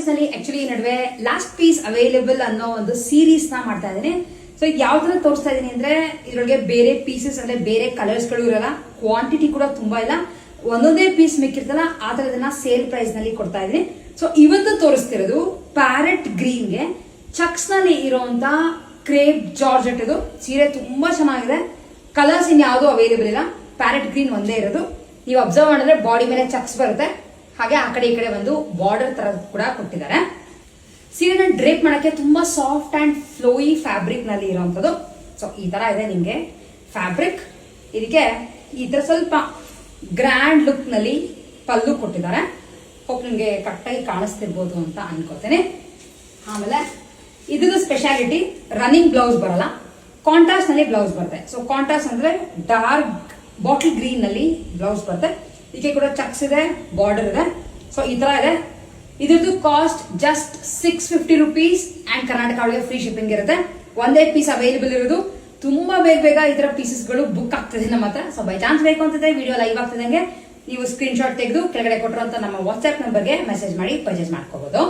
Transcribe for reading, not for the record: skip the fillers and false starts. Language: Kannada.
ಕಲೆಕ್ಷನ್ಸ್ ನಲ್ಲಿ ಆಕ್ಚುಲಿ ನಡುವೆ ಲಾಸ್ಟ್ ಪೀಸ್ ಅವೈಲೇಬಲ್ ಅನ್ನೋ ಒಂದು ಸೀರೀಸ್ ನ ಮಾಡ್ತಾ ಇದ್ದೀನಿ. ಸೊ ಯಾವ ತರ ತೋರಿಸ್ತಾ ಇದೀನಿ ಅಂದ್ರೆ ಇದ್ರೊಳಗೆ ಬೇರೆ ಪೀಸಸ್ ಅಂದ್ರೆ ಬೇರೆ ಕಲರ್ಸ್ ಗಳು ಇರಲ್ಲ, ಕ್ವಾಂಟಿಟಿ ಕೂಡ ತುಂಬಾ ಇಲ್ಲ, ಒಂದೊಂದೇ ಪೀಸ್ ಮಿಕ್ಕಿರ್ತಲ್ಲ ಆ ತರದನ್ನ ಸೇಲ್ ಪ್ರೈಸ್ ನಲ್ಲಿ ಕೊಡ್ತಾ ಇದೀನಿ. ಸೊ ಇವತ್ತು ತೋರಿಸ್ತಿರೋದು ಪ್ಯಾರೆಟ್ ಗ್ರೀನ್ ಗೆ ಚಕ್ಸ್ ನಲ್ಲಿ ಇರುವಂತ ಕ್ರೇಪ್ ಜಾರ್ಜೆಟ್. ಇದು ಸೀರೆ ತುಂಬಾ ಚೆನ್ನಾಗಿದೆ. ಕಲರ್ಸ್ ಇನ್ ಯಾವ್ದು ಅವೈಲೇಬಲ್ ಇಲ್ಲ, ಪ್ಯಾರೆಟ್ ಗ್ರೀನ್ ಒಂದೇ ಇರೋದು. ನೀವು ಅಬ್ಸರ್ವ್ ಮಾಡಿದ್ರೆ ಬಾಡಿ ಮೇಲೆ ಚಕ್ಸ್ ಬರುತ್ತೆ, ಹಾಗೆ ಆ ಕಡೆ ಈ ಕಡೆ ಒಂದು ಬಾರ್ಡರ್ ತರ ಕೂಡ ಕೊಟ್ಟಿದ್ದಾರೆ. ಸೀರೆನ ಡ್ರೇಪ್ ಮಾಡಕ್ಕೆ ತುಂಬಾ ಸಾಫ್ಟ್ ಅಂಡ್ ಫ್ಲೋಯಿ ಫ್ಯಾಬ್ರಿಕ್ ನಲ್ಲಿ ಇರುವಂತದ್ದು. ಸೊ ಈ ತರ ಇದೆ ನಿಮ್ಗೆ ಫ್ಯಾಬ್ರಿಕ್. ಇದಕ್ಕೆ ಈ ತರ ಸ್ವಲ್ಪ ಗ್ರ್ಯಾಂಡ್ ಲುಕ್ ನಲ್ಲಿ ಪಲ್ಲು ಕೊಟ್ಟಿದ್ದಾರೆ. ಹೋಪ್ ನಿಮ್ಗೆ ಕರೆಕ್ಟಾಗಿ ಕಾಣಿಸ್ತಿರ್ಬೋದು ಅಂತ ಅನ್ಕೋತೇನೆ. ಆಮೇಲೆ ಇದ್ರದ್ದು ಸ್ಪೆಷಾಲಿಟಿ ರನ್ನಿಂಗ್ ಬ್ಲೌಸ್ ಬರಲ್ಲ, ಕಾಂಟ್ರಾಸ್ಟ್ ನಲ್ಲಿ ಬ್ಲೌಸ್ ಬರುತ್ತೆ. ಸೊ ಕಾಂಟ್ರಾಸ್ಟ್ ಅಂದ್ರೆ ಡಾರ್ಕ್ ಬಾಟಲ್ ಗ್ರೀನ್ ನಲ್ಲಿ ಬ್ಲೌಸ್ ಬರುತ್ತೆ. ಇದಕ್ಕೆ ಕೂಡ ಚಕ್ಸ್ ಇದೆ, ಬಾರ್ಡರ್ ಇದೆ. ಸೊ ಈ ತರ ಇದೆ. ಇದ್ರದ್ದು cost just 650 rupees and Karnataka ಒಳಗೆ ಫ್ರೀ ಶಿಪ್ಪಿಂಗ್ ಇರುತ್ತೆ. ಒಂದೇ ಪೀಸ್ ಅವೈಲೇಬಲ್ ಇರೋದು. ತುಂಬಾ ಬೇಗ ಈ ತರ ಪೀಸಸ್ ಗಳು ಬುಕ್ ಆಗ್ತದೆ ನಮ್ಮ ಹತ್ರ. ಸೊ ಬೈ ಚಾನ್ಸ್ ಬೇಕು ಅಂತಿದ್ರೆ ವಿಡಿಯೋ ಲೈವ್ ಆಗ್ತಿದಂಗೆ ನೀವು ಸ್ಕ್ರೀನ್ ಶಾಟ್ ತೆಗೆದು ಕೆಳಗಡೆ ಕೊಟ್ಟಿರುವಂತ ನಮ್ಮ ವಾಟ್ಸ್ಆಪ್ ನಂಬರ್ಗೆ ಮೆಸೇಜ್ ಮಾಡಿ ಪರ್ಚೇಸ್ ಮಾಡ್ಕೋಬಹುದು.